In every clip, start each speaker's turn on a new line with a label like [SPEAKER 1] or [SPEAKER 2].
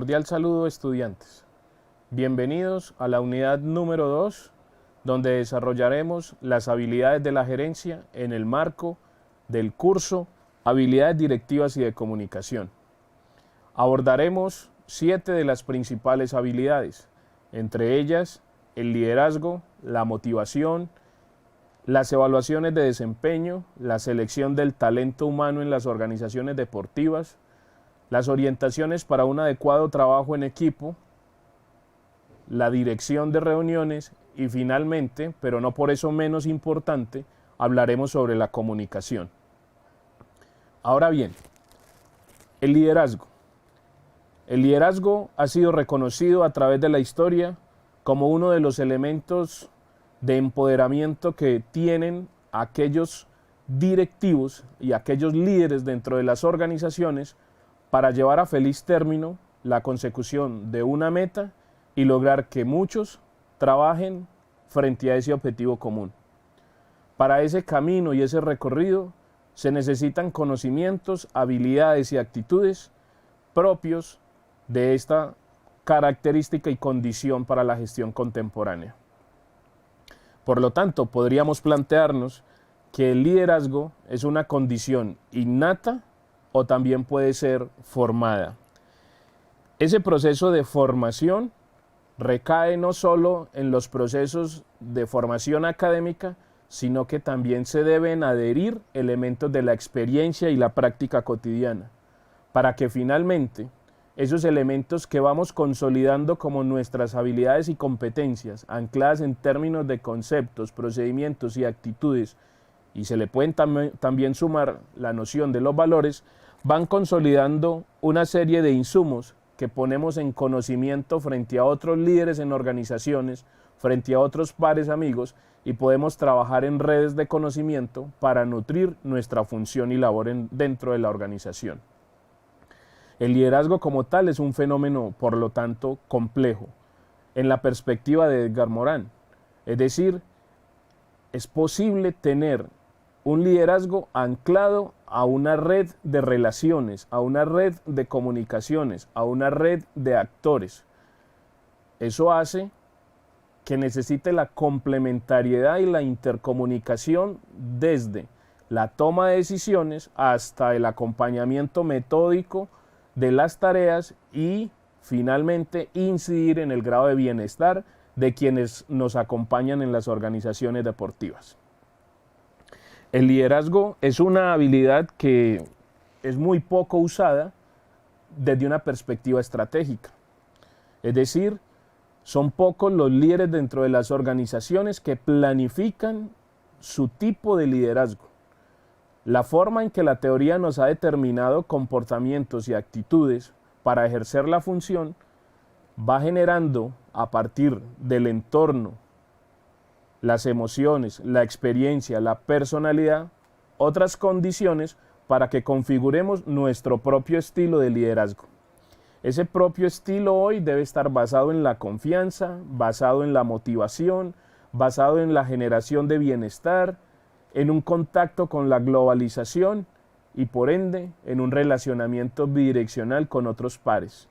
[SPEAKER 1] Cordial saludo, estudiantes. Bienvenidos a la unidad número 2, donde desarrollaremos las habilidades de la gerencia en el marco del curso Habilidades directivas y de comunicación. Abordaremos 7 de las principales habilidades, entre ellas el liderazgo, la motivación, las evaluaciones de desempeño, la selección del talento humano en las organizaciones deportivas, las orientaciones para un adecuado trabajo en equipo, la dirección de reuniones y finalmente, pero no por eso menos importante, hablaremos sobre la comunicación. Ahora bien, el liderazgo. El liderazgo ha sido reconocido a través de la historia como uno de los elementos de empoderamiento que tienen aquellos directivos y aquellos líderes dentro de las organizaciones para llevar a feliz término la consecución de una meta y lograr que muchos trabajen frente a ese objetivo común. Para ese camino y ese recorrido se necesitan conocimientos, habilidades y actitudes propios de esta característica y condición para la gestión contemporánea. Por lo tanto, podríamos plantearnos que el liderazgo es una condición innata o también puede ser formada. Ese proceso de formación recae no solo en los procesos de formación académica, sino que también se deben adherir elementos de la experiencia y la práctica cotidiana, para que finalmente esos elementos que vamos consolidando como nuestras habilidades y competencias, ancladas en términos de conceptos, procedimientos y actitudes, y se le pueden también sumar la noción de los valores, van consolidando una serie de insumos que ponemos en conocimiento frente a otros líderes en organizaciones, frente a otros pares amigos, y podemos trabajar en redes de conocimiento para nutrir nuestra función y labor dentro de la organización. El liderazgo como tal es un fenómeno, por lo tanto, complejo, en la perspectiva de Edgar Morin. Es decir, es posible tener un liderazgo anclado a una red de relaciones, a una red de comunicaciones, a una red de actores. Eso hace que necesite la complementariedad y la intercomunicación desde la toma de decisiones hasta el acompañamiento metódico de las tareas y finalmente incidir en el grado de bienestar de quienes nos acompañan en las organizaciones deportivas. El liderazgo es una habilidad que es muy poco usada desde una perspectiva estratégica. Es decir, son pocos los líderes dentro de las organizaciones que planifican su tipo de liderazgo. La forma en que la teoría nos ha determinado comportamientos y actitudes para ejercer la función va generando a partir del entorno, las emociones, la experiencia, la personalidad, otras condiciones para que configuremos nuestro propio estilo de liderazgo. Ese propio estilo hoy debe estar basado en la confianza, basado en la motivación, basado en la generación de bienestar, en un contacto con la globalización y por ende en un relacionamiento bidireccional con otros pares.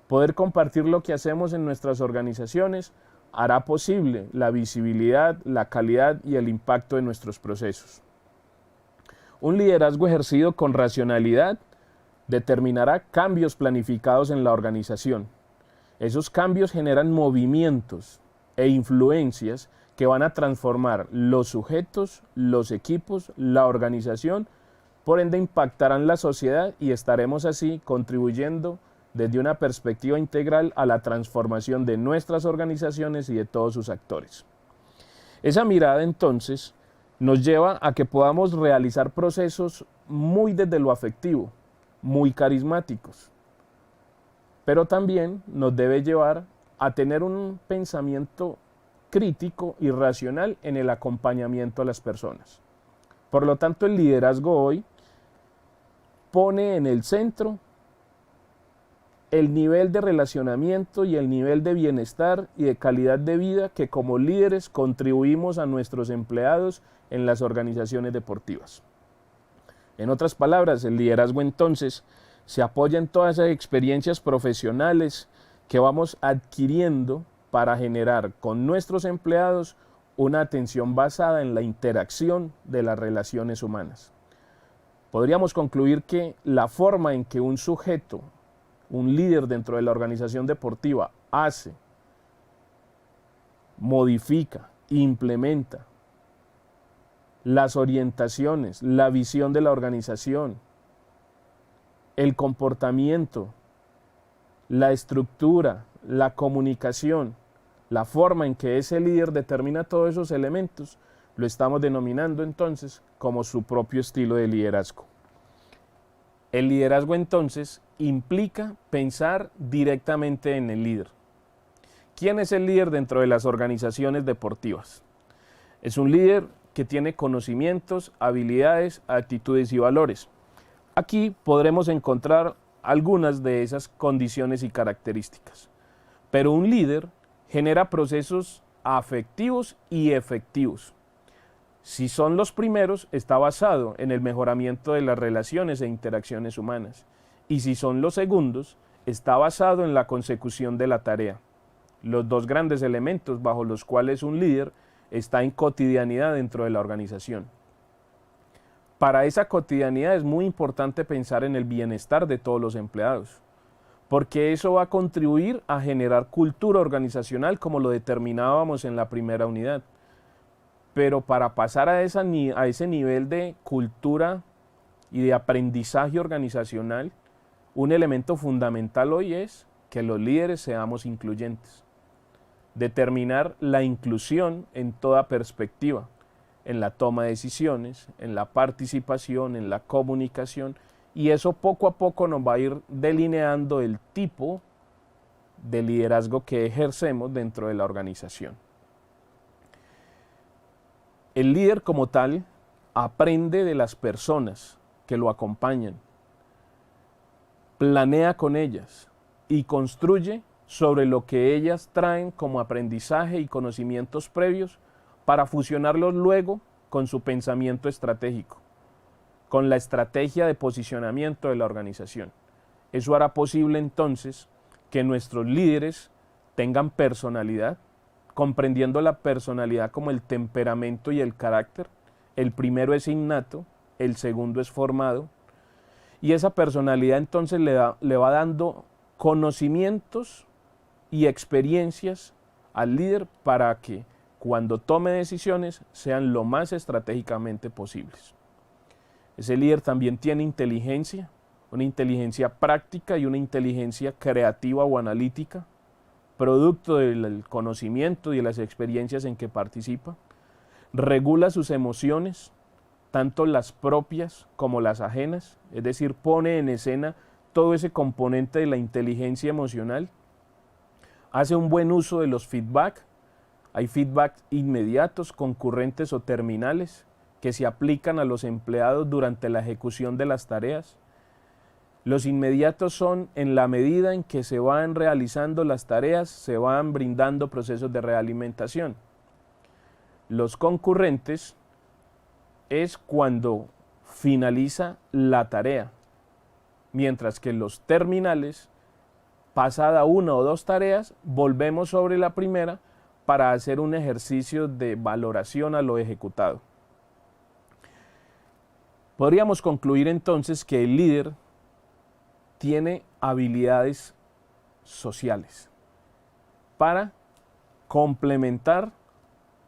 [SPEAKER 1] Poder compartir lo que hacemos en nuestras organizaciones hará posible la visibilidad, la calidad y el impacto de nuestros procesos. Un liderazgo ejercido con racionalidad determinará cambios planificados en la organización. Esos cambios generan movimientos e influencias que van a transformar los sujetos, los equipos, la organización, por ende impactarán la sociedad y estaremos así contribuyendo desde una perspectiva integral a la transformación de nuestras organizaciones y de todos sus actores. Esa mirada entonces nos lleva a que podamos realizar procesos muy desde lo afectivo, muy carismáticos, pero también nos debe llevar a tener un pensamiento crítico y racional en el acompañamiento a las personas. Por lo tanto, el liderazgo hoy pone en el centro el nivel de relacionamiento y el nivel de bienestar y de calidad de vida que como líderes contribuimos a nuestros empleados en las organizaciones deportivas. En otras palabras, el liderazgo entonces se apoya en todas esas experiencias profesionales que vamos adquiriendo para generar con nuestros empleados una atención basada en la interacción de las relaciones humanas. Podríamos concluir que la forma en que un sujeto, un líder dentro de la organización deportiva, hace, modifica, implementa las orientaciones, la visión de la organización, el comportamiento, la estructura, la comunicación, la forma en que ese líder determina todos esos elementos, lo estamos denominando entonces como su propio estilo de liderazgo. El liderazgo entonces implica pensar directamente en el líder. ¿Quién es el líder dentro de las organizaciones deportivas? Es un líder que tiene conocimientos, habilidades, actitudes y valores. Aquí podremos encontrar algunas de esas condiciones y características. Pero un líder genera procesos afectivos y efectivos. Si son los primeros, está basado en el mejoramiento de las relaciones e interacciones humanas. Y si son los segundos, está basado en la consecución de la tarea. Los dos grandes elementos bajo los cuales un líder está en cotidianidad dentro de la organización. Para esa cotidianidad es muy importante pensar en el bienestar de todos los empleados, porque eso va a contribuir a generar cultura organizacional como lo determinábamos en la primera unidad. Pero para pasar a ese nivel de cultura y de aprendizaje organizacional, un elemento fundamental hoy es que los líderes seamos incluyentes. Determinar la inclusión en toda perspectiva, en la toma de decisiones, en la participación, en la comunicación, y eso poco a poco nos va a ir delineando el tipo de liderazgo que ejercemos dentro de la organización. El líder como tal aprende de las personas que lo acompañan, planea con ellas y construye sobre lo que ellas traen como aprendizaje y conocimientos previos para fusionarlos luego con su pensamiento estratégico, con la estrategia de posicionamiento de la organización. Eso hará posible entonces que nuestros líderes tengan personalidad, comprendiendo la personalidad como el temperamento y el carácter. El primero es innato, el segundo es formado, y esa personalidad entonces le va dando conocimientos y experiencias al líder para que cuando tome decisiones sean lo más estratégicamente posibles. Ese líder también tiene inteligencia, una inteligencia práctica y una inteligencia creativa o analítica, producto del conocimiento y de las experiencias en que participa. Regula sus emociones, tanto las propias como las ajenas, es decir, pone en escena todo ese componente de la inteligencia emocional. Hace un buen uso de los feedback. Hay feedback inmediatos, concurrentes o terminales que se aplican a los empleados durante la ejecución de las tareas. Los inmediatos son en la medida en que se van realizando las tareas, se van brindando procesos de realimentación. Los concurrentes es cuando finaliza la tarea, mientras que los terminales, pasada una o dos tareas, volvemos sobre la primera para hacer un ejercicio de valoración a lo ejecutado. Podríamos concluir entonces que el líder tiene habilidades sociales para complementar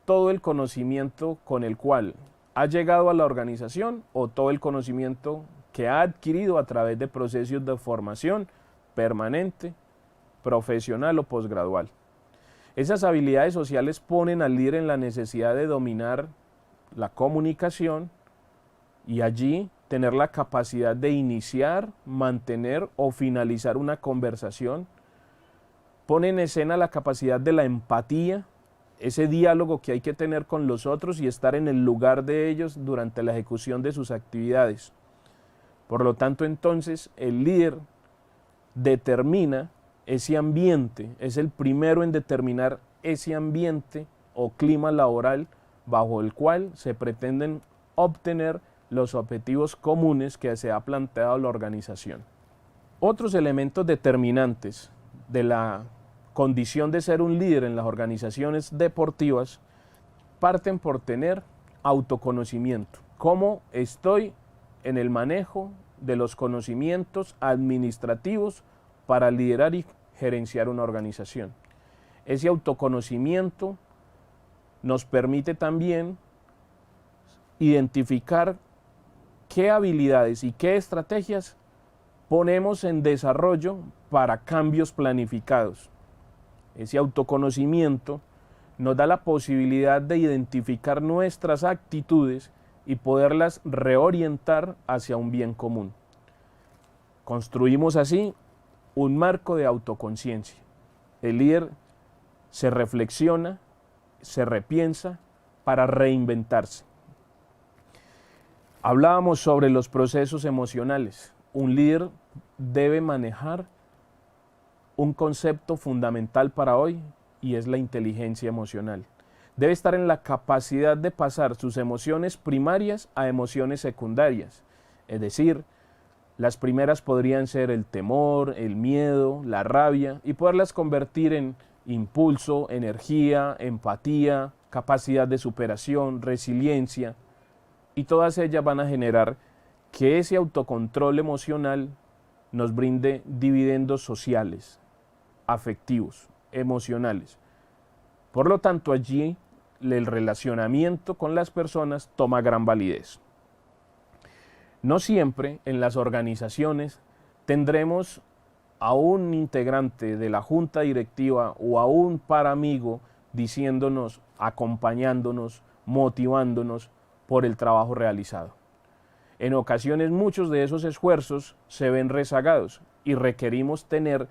[SPEAKER 1] todo el conocimiento con el cual ha llegado a la organización o todo el conocimiento que ha adquirido a través de procesos de formación permanente, profesional o posgradual. Esas habilidades sociales ponen al líder en la necesidad de dominar la comunicación y allí tener la capacidad de iniciar, mantener o finalizar una conversación. Pone en escena la capacidad de la empatía, ese diálogo que hay que tener con los otros y estar en el lugar de ellos durante la ejecución de sus actividades. Por lo tanto, entonces, el líder determina ese ambiente, es el primero en determinar ese ambiente o clima laboral bajo el cual se pretenden obtener los objetivos comunes que se ha planteado la organización. Otros elementos determinantes de la condición de ser un líder en las organizaciones deportivas parten por tener autoconocimiento. ¿Cómo estoy en el manejo de los conocimientos administrativos para liderar y gerenciar una organización? Ese autoconocimiento nos permite también identificar qué habilidades y qué estrategias ponemos en desarrollo para cambios planificados. Ese autoconocimiento nos da la posibilidad de identificar nuestras actitudes y poderlas reorientar hacia un bien común. Construimos así un marco de autoconciencia. El líder se reflexiona, se repiensa para reinventarse. Hablábamos sobre los procesos emocionales. Un líder debe manejar un concepto fundamental para hoy y es la inteligencia emocional. Debe estar en la capacidad de pasar sus emociones primarias a emociones secundarias. Es decir, las primeras podrían ser el temor, el miedo, la rabia y poderlas convertir en impulso, energía, empatía, capacidad de superación, resiliencia, y todas ellas van a generar que ese autocontrol emocional nos brinde dividendos sociales, afectivos, emocionales. Por lo tanto, allí el relacionamiento con las personas toma gran validez. No siempre en las organizaciones tendremos a un integrante de la junta directiva o a un paramigo diciéndonos, acompañándonos, motivándonos por el trabajo realizado. En ocasiones muchos de esos esfuerzos se ven rezagados y requerimos tener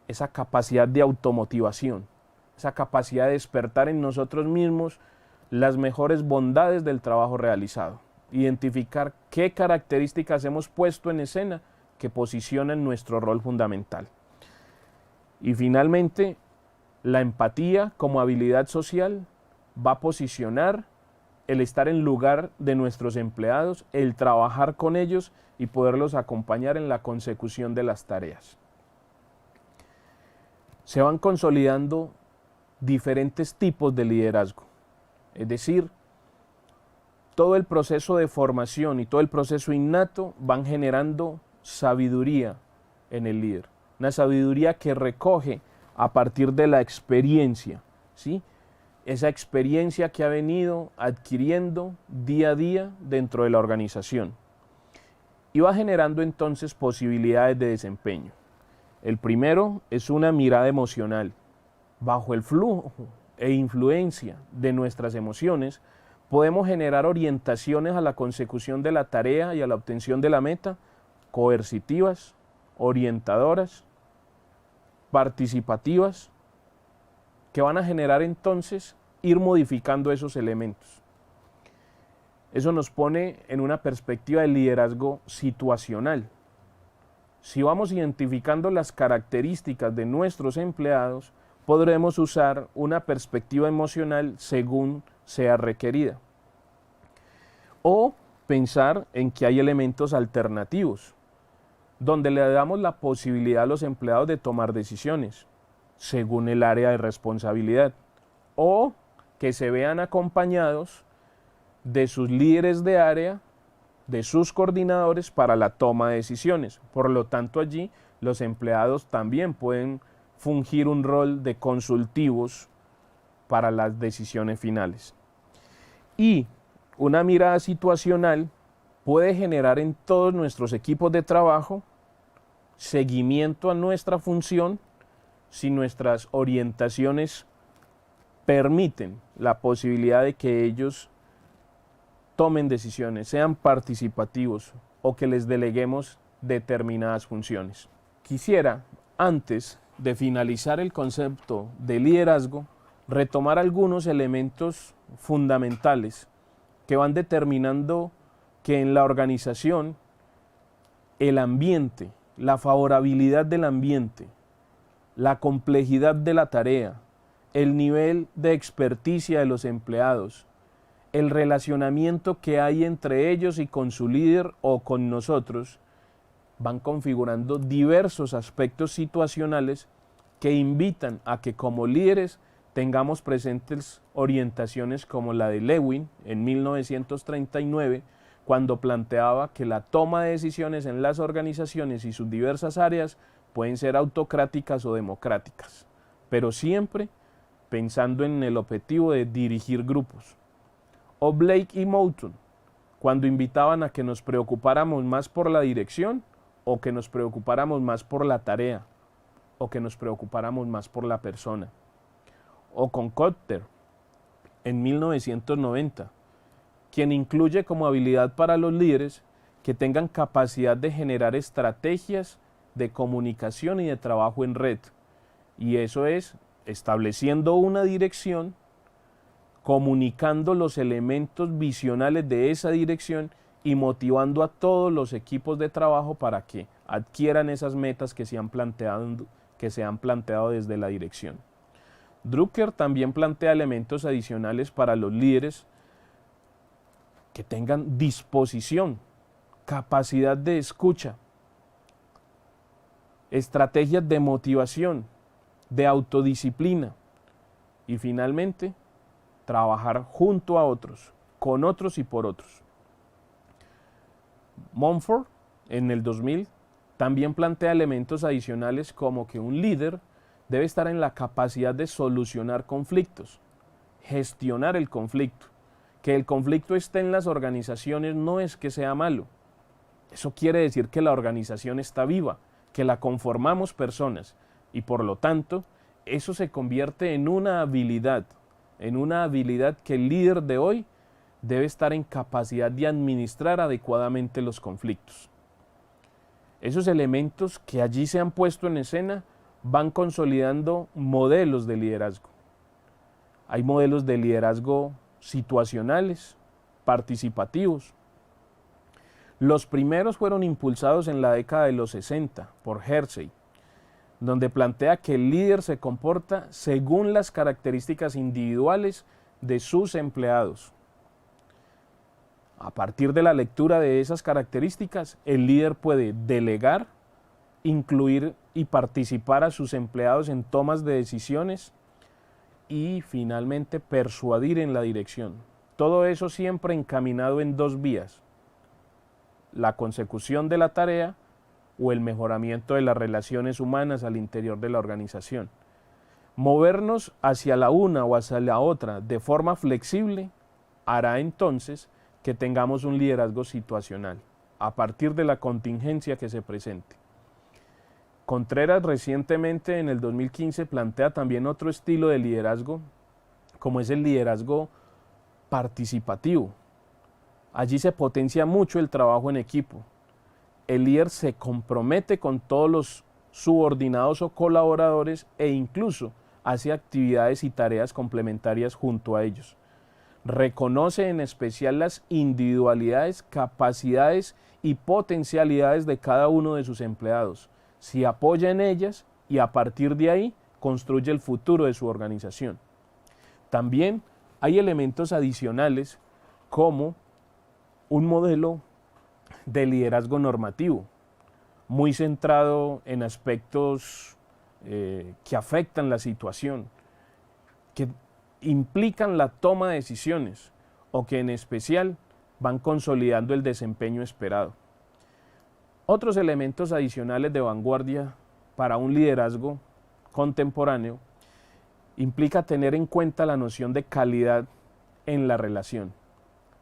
[SPEAKER 1] esa capacidad de automotivación, esa capacidad de despertar en nosotros mismos las mejores bondades del trabajo realizado, identificar qué características hemos puesto en escena que posicionan nuestro rol fundamental. Y finalmente, la empatía como habilidad social va a posicionar el estar en lugar de nuestros empleados, el trabajar con ellos y poderlos acompañar en la consecución de las tareas. Se van consolidando diferentes tipos de liderazgo, es decir, todo el proceso de formación y todo el proceso innato van generando sabiduría en el líder, una sabiduría que recoge a partir de la experiencia, ¿sí? Esa experiencia que ha venido adquiriendo día a día dentro de la organización y va generando entonces posibilidades de desempeño. El primero es una mirada emocional. Bajo el flujo e influencia de nuestras emociones, podemos generar orientaciones a la consecución de la tarea y a la obtención de la meta, coercitivas, orientadoras, participativas, que van a generar entonces ir modificando esos elementos. Eso nos pone en una perspectiva de liderazgo situacional. Si vamos identificando las características de nuestros empleados, podremos usar una perspectiva emocional según sea requerida. O pensar en que hay elementos alternativos, donde le damos la posibilidad a los empleados de tomar decisiones según el área de responsabilidad, o que se vean acompañados de sus líderes de área, de sus coordinadores para la toma de decisiones. Por lo tanto, allí los empleados también pueden fungir un rol de consultivos para las decisiones finales. Y una mirada situacional puede generar en todos nuestros equipos de trabajo seguimiento a nuestra función si nuestras orientaciones permiten la posibilidad de que ellos tomen decisiones, sean participativos o que les deleguemos determinadas funciones. Quisiera, antes de finalizar el concepto de liderazgo, retomar algunos elementos fundamentales que van determinando que en la organización el ambiente, la favorabilidad del ambiente, la complejidad de la tarea, el nivel de experticia de los empleados, el relacionamiento que hay entre ellos y con su líder o con nosotros, van configurando diversos aspectos situacionales que invitan a que como líderes tengamos presentes orientaciones como la de Lewin en 1939, cuando planteaba que la toma de decisiones en las organizaciones y sus diversas áreas pueden ser autocráticas o democráticas, pero siempre pensando en el objetivo de dirigir grupos. O Blake y Moulton, cuando invitaban a que nos preocupáramos más por la dirección o que nos preocupáramos más por la tarea o que nos preocupáramos más por la persona. O con Kotler en 1990, quien incluye como habilidad para los líderes que tengan capacidad de generar estrategias de comunicación y de trabajo en red. Y eso es estableciendo una dirección, comunicando los elementos visionales de esa dirección y motivando a todos los equipos de trabajo para que adquieran esas metas que se han planteado desde la dirección. Drucker también plantea elementos adicionales para los líderes que tengan disposición, capacidad de escucha, estrategias de motivación, de autodisciplina y finalmente trabajar junto a otros, con otros y por otros. Mumford en el 2000 también plantea elementos adicionales como que un líder debe estar en la capacidad de solucionar conflictos, gestionar el conflicto. Que el conflicto esté en las organizaciones no es que sea malo. Eso quiere decir que la organización está viva, que la conformamos personas y por lo tanto eso se convierte en una habilidad que el líder de hoy debe estar en capacidad de administrar adecuadamente los conflictos. Esos elementos que allí se han puesto en escena van consolidando modelos de liderazgo. Hay modelos de liderazgo situacionales, participativos. Los primeros fueron impulsados en la década de los 60 por Hersey, donde plantea que el líder se comporta según las características individuales de sus empleados. A partir de la lectura de esas características, el líder puede delegar, incluir y participar a sus empleados en tomas de decisiones y finalmente persuadir en la dirección. Todo eso siempre encaminado en dos vías: la consecución de la tarea o el mejoramiento de las relaciones humanas al interior de la organización. Movernos hacia la una o hacia la otra de forma flexible hará entonces que tengamos un liderazgo situacional a partir de la contingencia que se presente. Contreras recientemente en el 2015 plantea también otro estilo de liderazgo, como es el liderazgo participativo. Allí se potencia mucho el trabajo en equipo. El líder se compromete con todos los subordinados o colaboradores e incluso hace actividades y tareas complementarias junto a ellos. Reconoce en especial las individualidades, capacidades y potencialidades de cada uno de sus empleados. Se apoya en ellas y a partir de ahí construye el futuro de su organización. También hay elementos adicionales como un modelo de liderazgo normativo, muy centrado en aspectos que afectan la situación, que implican la toma de decisiones o que en especial van consolidando el desempeño esperado. Otros elementos adicionales de vanguardia para un liderazgo contemporáneo implica tener en cuenta la noción de calidad en la relación.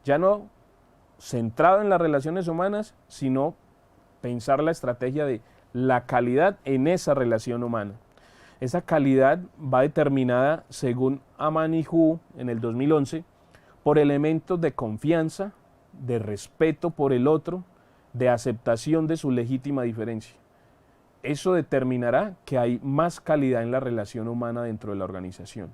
[SPEAKER 1] Ya no centrado en las relaciones humanas, sino pensar la estrategia de la calidad en esa relación humana. Esa calidad va determinada, según Aman y Hu en el 2011, por elementos de confianza, de respeto por el otro, de aceptación de su legítima diferencia. Eso determinará que hay más calidad en la relación humana dentro de la organización.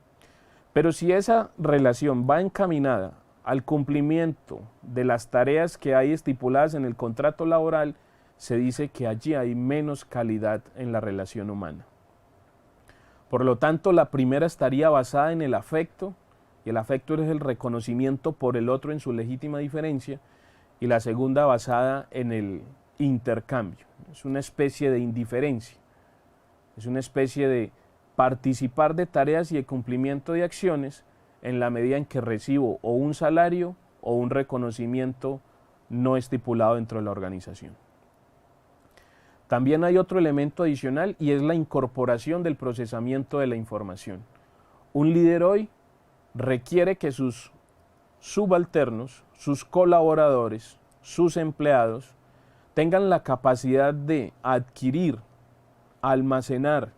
[SPEAKER 1] Pero si esa relación va encaminada al cumplimiento de las tareas que hay estipuladas en el contrato laboral, se dice que allí hay menos calidad en la relación humana. Por lo tanto, la primera estaría basada en el afecto, y el afecto es el reconocimiento por el otro en su legítima diferencia, y la segunda basada en intercambio, es una especie de indiferencia, es una especie de participar de tareas y de cumplimiento de acciones en la medida en que recibo o un salario o un reconocimiento no estipulado dentro de la organización. También hay otro elemento adicional y es la incorporación del procesamiento de la información. Un líder hoy requiere que sus subalternos, sus colaboradores, sus empleados tengan la capacidad de adquirir, almacenar,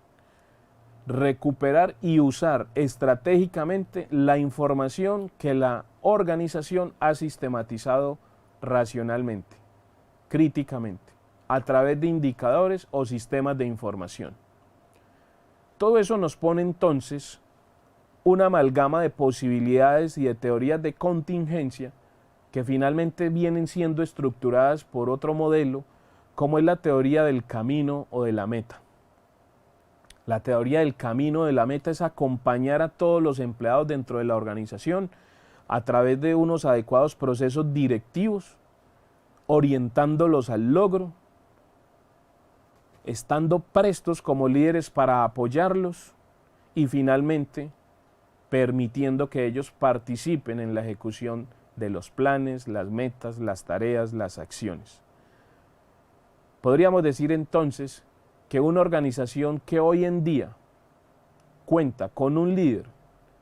[SPEAKER 1] recuperar y usar estratégicamente la información que la organización ha sistematizado racionalmente, críticamente, a través de indicadores o sistemas de información. Todo eso nos pone entonces una amalgama de posibilidades y de teorías de contingencia que finalmente vienen siendo estructuradas por otro modelo, como es la teoría del camino o de la meta. La teoría del camino de la meta es acompañar a todos los empleados dentro de la organización a través de unos adecuados procesos directivos, orientándolos al logro, estando prestos como líderes para apoyarlos y finalmente permitiendo que ellos participen en la ejecución de los planes, las metas, las tareas, las acciones. Podríamos decir entonces que una organización que hoy en día cuenta con un líder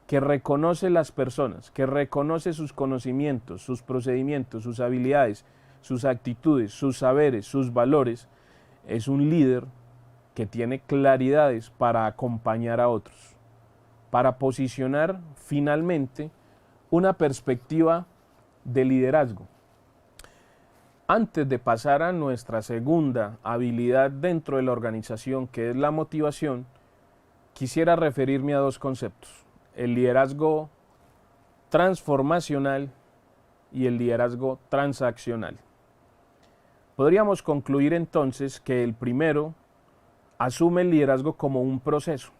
[SPEAKER 1] que reconoce las personas, que reconoce sus conocimientos, sus procedimientos, sus habilidades, sus actitudes, sus saberes, sus valores, es un líder que tiene claridades para acompañar a otros, para posicionar finalmente una perspectiva de liderazgo. Antes de pasar a nuestra segunda habilidad dentro de la organización, que es la motivación, quisiera referirme a dos conceptos: el liderazgo transformacional y el liderazgo transaccional. Podríamos concluir entonces que el primero asume el liderazgo como un proceso,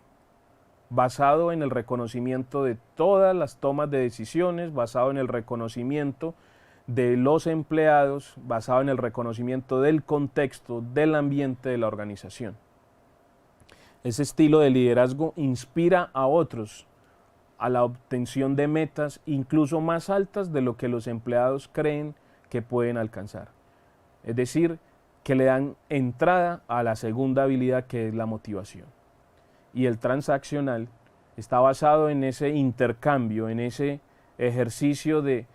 [SPEAKER 1] basado en el reconocimiento de todas las tomas de decisiones, basado en el reconocimiento de los empleados, basado en el reconocimiento del contexto, del ambiente de la organización. Ese estilo de liderazgo inspira a otros a la obtención de metas incluso más altas de lo que los empleados creen que pueden alcanzar. Es decir, que le dan entrada a la segunda habilidad, que es la motivación. Y el transaccional está basado en ese intercambio, en ese ejercicio de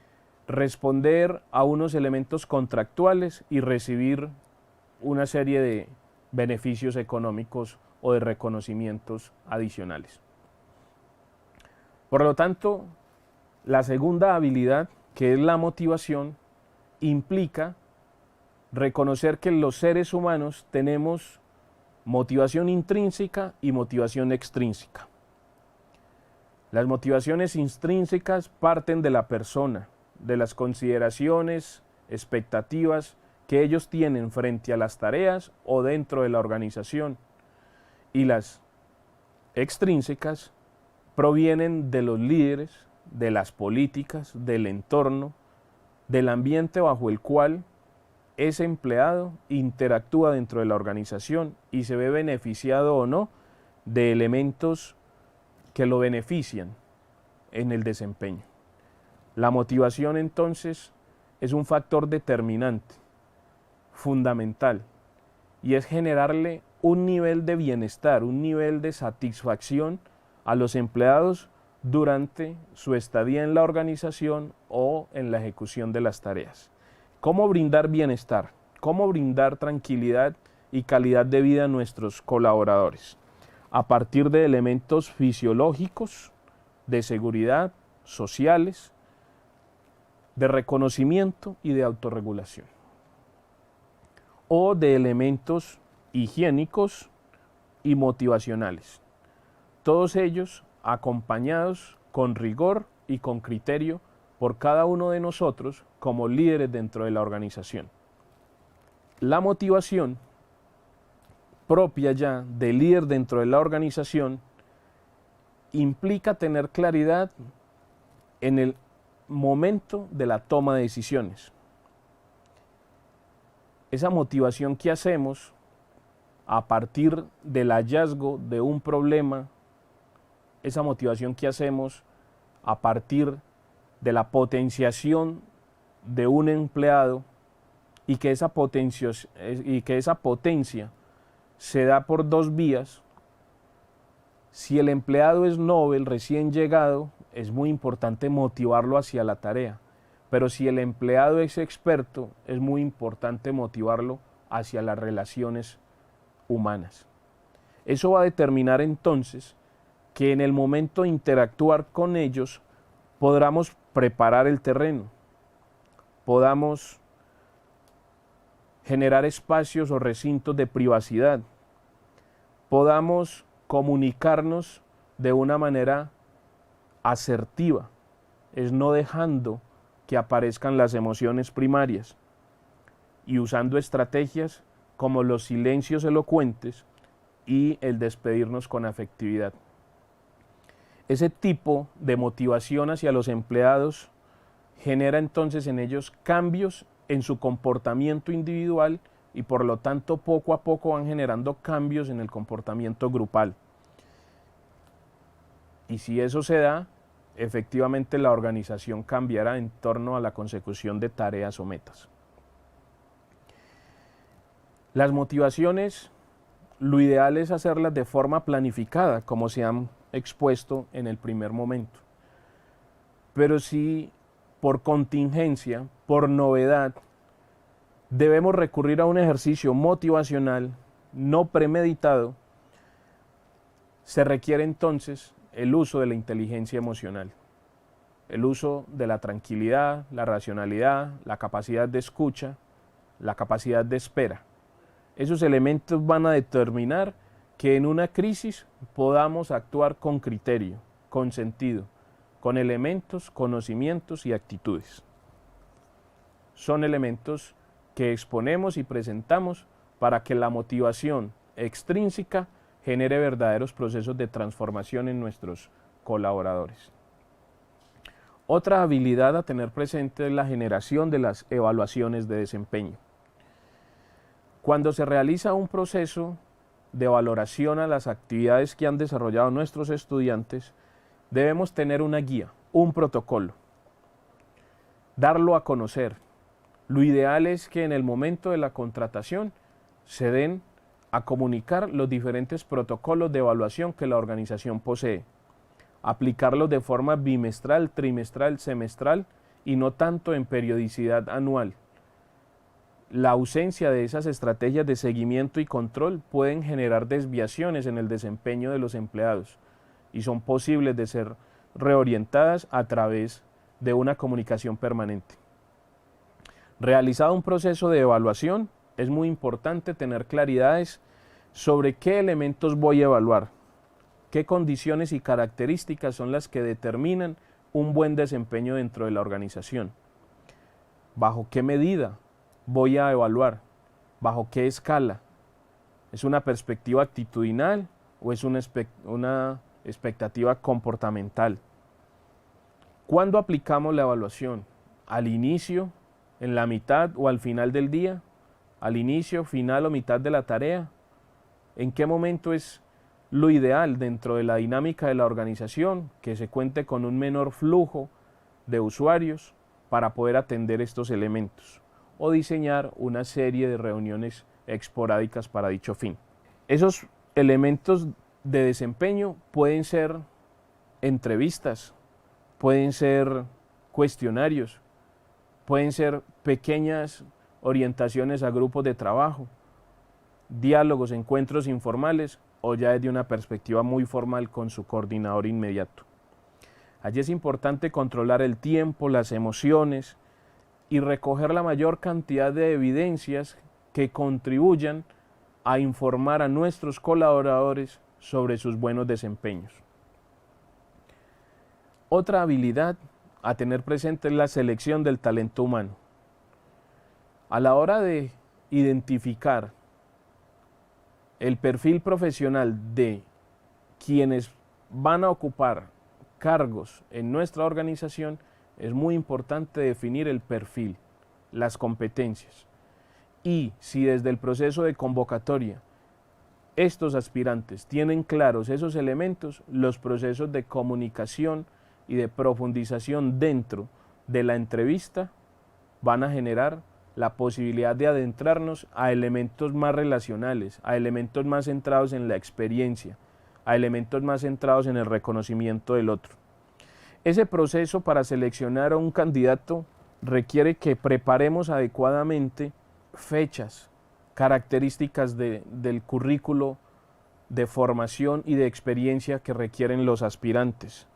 [SPEAKER 1] responder a unos elementos contractuales y recibir una serie de beneficios económicos o de reconocimientos adicionales. Por lo tanto, la segunda habilidad, que es la motivación, implica reconocer que los seres humanos tenemos motivación intrínseca y motivación extrínseca. Las motivaciones intrínsecas parten de la persona, de las consideraciones, expectativas que ellos tienen frente a las tareas o dentro de la organización. Y las extrínsecas provienen de los líderes, de las políticas, del entorno, del ambiente bajo el cual ese empleado interactúa dentro de la organización y se ve beneficiado o no de elementos que lo benefician en el desempeño. La motivación entonces es un factor determinante, fundamental, y es generarle un nivel de bienestar, un nivel de satisfacción a los empleados durante su estadía en la organización o en la ejecución de las tareas. ¿Cómo brindar bienestar? ¿Cómo brindar tranquilidad y calidad de vida a nuestros colaboradores? A partir de elementos fisiológicos, de seguridad, sociales, de reconocimiento y de autorregulación. O de elementos higiénicos y motivacionales. Todos ellos acompañados con rigor y con criterio por cada uno de nosotros como líderes dentro de la organización. La motivación propia ya del líder dentro de la organización implica tener claridad en el momento de la toma de decisiones. esa motivación que hacemos a partir del hallazgo de un problema, esa motivación que hacemos a partir de la potenciación de un empleado y que esa potencia se da por dos vías. Si el empleado es novel, recién llegado, es muy importante motivarlo hacia la tarea, pero si el empleado es experto, es muy importante motivarlo hacia las relaciones humanas. Eso va a determinar entonces que en el momento de interactuar con ellos podamos preparar el terreno, podamos generar espacios o recintos de privacidad, podamos comunicarnos de una manera asertiva, es no dejando que aparezcan las emociones primarias y usando estrategias como los silencios elocuentes y el despedirnos con afectividad. Ese tipo de motivación hacia los empleados genera entonces en ellos cambios en su comportamiento individual y por lo tanto poco a poco van generando cambios en el comportamiento grupal. Y si eso se da, efectivamente la organización cambiará en torno a la consecución de tareas o metas. Las motivaciones, lo ideal es hacerlas de forma planificada, como se han expuesto en el primer momento. Pero si por contingencia, por novedad, debemos recurrir a un ejercicio motivacional no premeditado, se requiere entonces el uso de la inteligencia emocional, el uso de la tranquilidad, la racionalidad, la capacidad de escucha, la capacidad de espera. Esos elementos van a determinar que en una crisis podamos actuar con criterio, con sentido, con elementos, conocimientos y actitudes. Son elementos que exponemos y presentamos para que la motivación extrínseca genere verdaderos procesos de transformación en nuestros colaboradores. Otra habilidad a tener presente es la generación de las evaluaciones de desempeño. Cuando se realiza un proceso de valoración a las actividades que han desarrollado nuestros estudiantes, debemos tener una guía, un protocolo, darlo a conocer. Lo ideal es que en el momento de la contratación se den a comunicar los diferentes protocolos de evaluación que la organización posee, aplicarlos de forma bimestral, trimestral, semestral y no tanto en periodicidad anual. La ausencia de esas estrategias de seguimiento y control pueden generar desviaciones en el desempeño de los empleados y son posibles de ser reorientadas a través de una comunicación permanente. Realizado un proceso de evaluación, es muy importante tener claridades sobre qué elementos voy a evaluar, qué condiciones y características son las que determinan un buen desempeño dentro de la organización, bajo qué medida voy a evaluar, bajo qué escala, ¿es una perspectiva actitudinal o es una expectativa comportamental? ¿Cuándo aplicamos la evaluación? ¿Al inicio, en la mitad o al final del día? ¿Al inicio, final o mitad de la tarea? ¿En qué momento es lo ideal dentro de la dinámica de la organización que se cuente con un menor flujo de usuarios para poder atender estos elementos o diseñar una serie de reuniones esporádicas para dicho fin? Esos elementos de desempeño pueden ser entrevistas, pueden ser cuestionarios, pueden ser pequeñas orientaciones a grupos de trabajo, diálogos, encuentros informales o ya desde una perspectiva muy formal con su coordinador inmediato. Allí es importante controlar el tiempo, las emociones y recoger la mayor cantidad de evidencias que contribuyan a informar a nuestros colaboradores sobre sus buenos desempeños. Otra habilidad a tener presente es la selección del talento humano. A la hora de identificar el perfil profesional de quienes van a ocupar cargos en nuestra organización, es muy importante definir el perfil, las competencias Y si desde el proceso de convocatoria estos aspirantes tienen claros esos elementos, los procesos de comunicación y de profundización dentro de la entrevista van a generar la posibilidad de adentrarnos a elementos más relacionales, a elementos más centrados en la experiencia, a elementos más centrados en el reconocimiento del otro. Ese proceso para seleccionar a un candidato requiere que preparemos adecuadamente fechas, características del currículo de formación y de experiencia que requieren los aspirantes.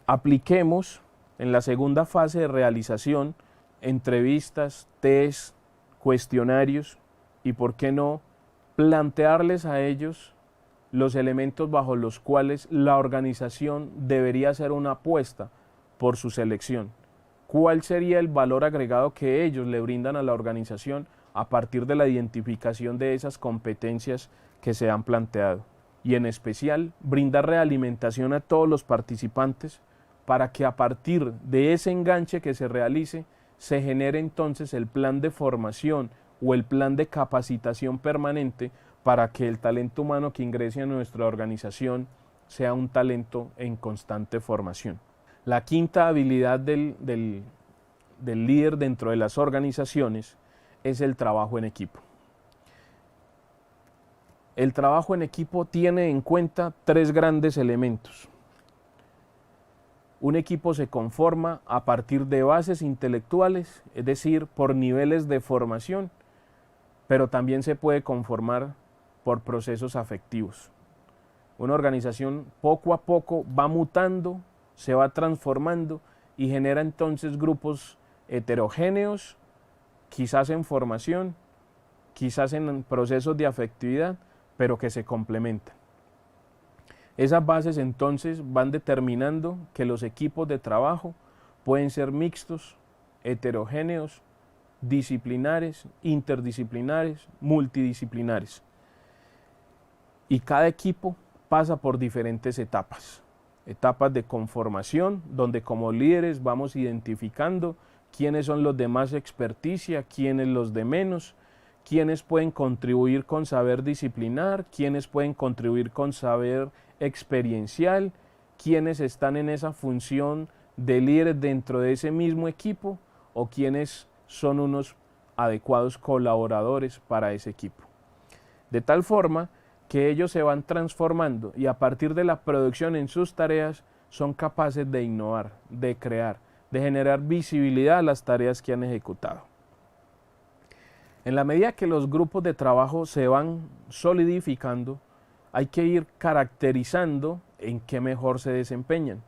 [SPEAKER 1] Apliquemos en la segunda fase de realización entrevistas, test, cuestionarios y, por qué no, plantearles a ellos los elementos bajo los cuales la organización debería hacer una apuesta por su selección. ¿Cuál sería el valor agregado que ellos le brindan a la organización a partir de la identificación de esas competencias que se han planteado? Y en especial, brindar realimentación a todos los participantes para que a partir de ese enganche que se realice, se genere entonces el plan de formación o el plan de capacitación permanente para que el talento humano que ingrese a nuestra organización sea un talento en constante formación. La quinta habilidad del líder dentro de las organizaciones es el trabajo en equipo. El trabajo en equipo tiene en cuenta tres grandes elementos. Un equipo se conforma a partir de bases intelectuales, es decir, por niveles de formación, pero también se puede conformar por procesos afectivos. Una organización poco a poco va mutando, se va transformando y genera entonces grupos heterogéneos, quizás en formación, quizás en procesos de afectividad, pero que se complementan. Esas bases entonces van determinando que los equipos de trabajo pueden ser mixtos, heterogéneos, disciplinares, interdisciplinares, multidisciplinares. Y cada equipo pasa por diferentes etapas. Etapas de conformación, donde como líderes vamos identificando quiénes son los de más experticia, quiénes los de menos, quiénes pueden contribuir con saber disciplinar, quiénes pueden contribuir con saber experiencial, quiénes están en esa función de líderes dentro de ese mismo equipo o quiénes son unos adecuados colaboradores para ese equipo. De tal forma que ellos se van transformando y a partir de la producción en sus tareas son capaces de innovar, de crear, de generar visibilidad a las tareas que han ejecutado. En la medida que los grupos de trabajo se van solidificando, hay que ir caracterizando en qué mejor se desempeñan,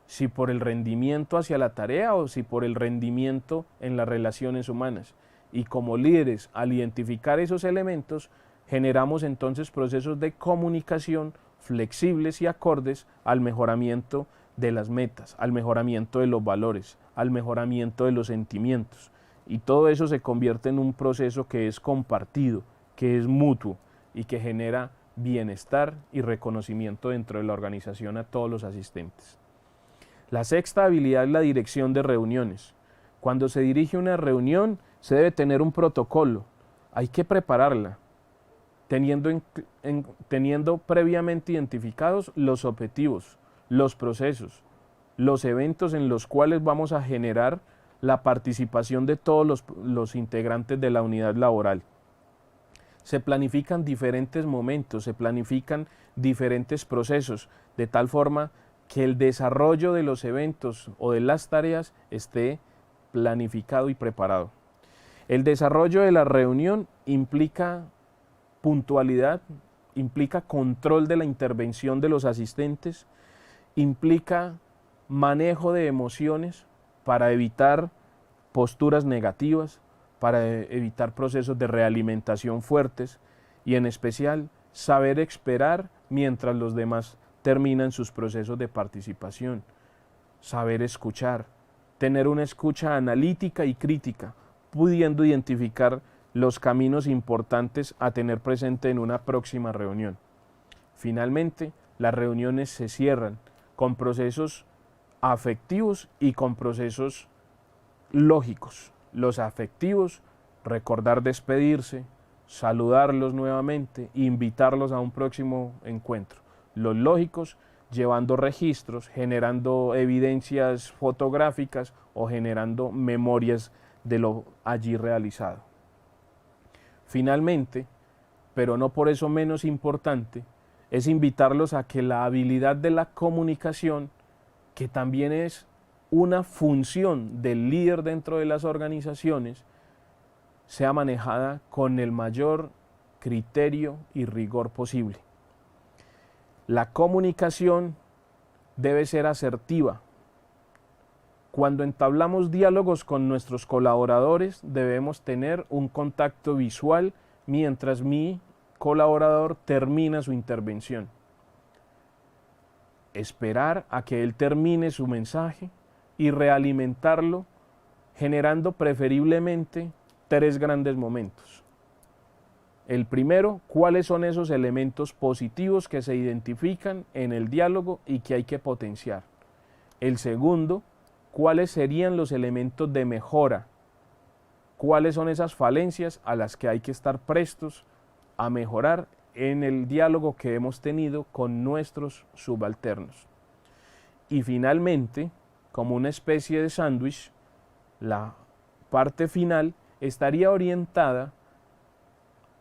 [SPEAKER 1] si por el rendimiento hacia la tarea o si por el rendimiento en las relaciones humanas. Y como líderes, al identificar esos elementos, generamos entonces procesos de comunicación flexibles y acordes al mejoramiento de las metas, al mejoramiento de los valores, al mejoramiento de los sentimientos. Y todo eso se convierte en un proceso que es compartido, que es mutuo y que genera bienestar y reconocimiento dentro de la organización a todos los asistentes. La sexta habilidad es la dirección de reuniones. Cuando se dirige una reunión se debe tener un protocolo, hay que prepararla, teniendo previamente identificados los objetivos, los procesos, los eventos en los cuales vamos a generar la participación de todos los integrantes de la unidad laboral. Se planifican diferentes momentos, se planifican diferentes procesos, de tal forma que el desarrollo de los eventos o de las tareas esté planificado y preparado. El desarrollo de la reunión implica puntualidad, implica control de la intervención de los asistentes, implica manejo de emociones para evitar posturas negativas, para evitar procesos de realimentación fuertes y en especial saber esperar mientras los demás terminan sus procesos de participación, saber escuchar, tener una escucha analítica y crítica, pudiendo identificar los caminos importantes a tener presente en una próxima reunión. Finalmente, las reuniones se cierran con procesos afectivos y con procesos lógicos. Los afectivos recordar despedirse, saludarlos nuevamente e invitarlos a un próximo encuentro. Los lógicos, llevando registros, generando evidencias fotográficas o generando memorias de lo allí realizado. Finalmente, pero no por eso menos importante, es invitarlos a que la habilidad de la comunicación, que también es una función del líder dentro de las organizaciones, sea manejada con el mayor criterio y rigor posible. La comunicación debe ser asertiva. Cuando entablamos diálogos con nuestros colaboradores, debemos tener un contacto visual mientras mi colaborador termina su intervención. Esperar a que él termine su mensaje y realimentarlo, generando preferiblemente 3 grandes momentos. El primero, ¿cuáles son esos elementos positivos que se identifican en el diálogo y que hay que potenciar? El segundo, ¿cuáles serían los elementos de mejora? ¿Cuáles son esas falencias a las que hay que estar prestos a mejorar en el diálogo que hemos tenido con nuestros subalternos? Y finalmente, como una especie de sándwich, la parte final estaría orientada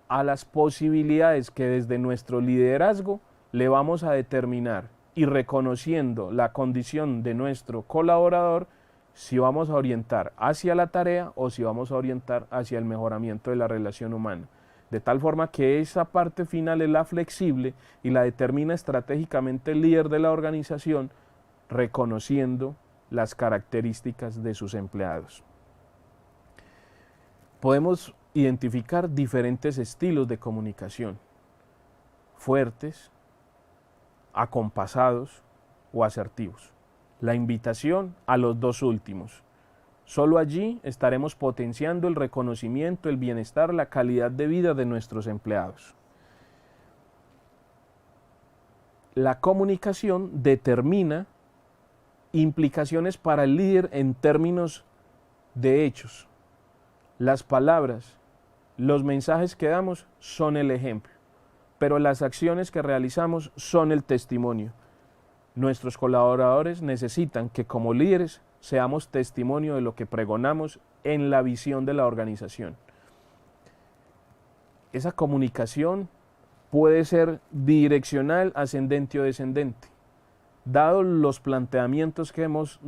[SPEAKER 1] a las posibilidades que desde nuestro liderazgo le vamos a determinar, y reconociendo la condición de nuestro colaborador, si vamos a orientar hacia la tarea o si vamos a orientar hacia el mejoramiento de la relación humana. De tal forma que esa parte final es la flexible y la determina estratégicamente el líder de la organización, reconociendo las características de sus empleados. Podemos identificar diferentes estilos de comunicación: fuertes, acompasados o asertivos. La invitación a los 2 últimos. Solo allí estaremos potenciando el reconocimiento, el bienestar, la calidad de vida de nuestros empleados. La comunicación determina implicaciones para el líder en términos de hechos. Las palabras, los mensajes que damos son el ejemplo, pero las acciones que realizamos son el testimonio. Nuestros colaboradores necesitan que como líderes seamos testimonio de lo que pregonamos en la visión de la organización. Esa comunicación puede ser bidireccional, ascendente o descendente. Dados los planteamientos que hemos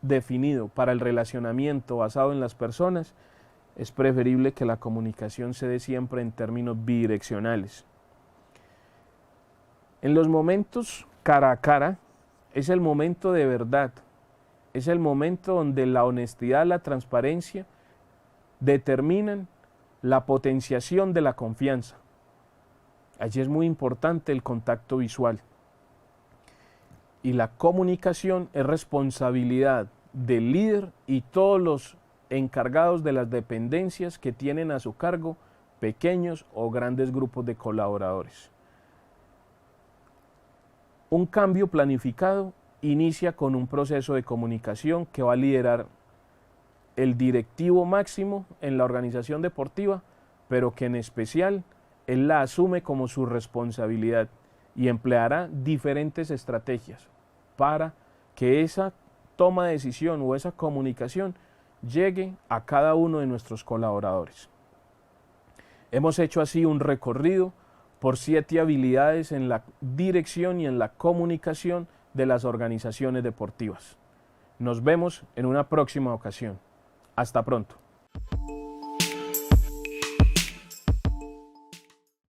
[SPEAKER 1] definido para el relacionamiento basado en las personas, es preferible que la comunicación se dé siempre en términos bidireccionales. En los momentos cara a cara es el momento de verdad, es el momento donde la honestidad, la transparencia determinan la potenciación de la confianza. Allí es muy importante el contacto visual. Y la comunicación es responsabilidad del líder y todos los encargados de las dependencias que tienen a su cargo pequeños o grandes grupos de colaboradores. Un cambio planificado inicia con un proceso de comunicación que va a liderar el directivo máximo en la organización deportiva, pero que en especial él la asume como su responsabilidad y empleará diferentes estrategias para que esa toma de decisión o esa comunicación llegue a cada uno de nuestros colaboradores. Hemos hecho así un recorrido por 7 habilidades en la dirección y en la comunicación de las organizaciones deportivas. Nos vemos en una próxima ocasión. Hasta pronto.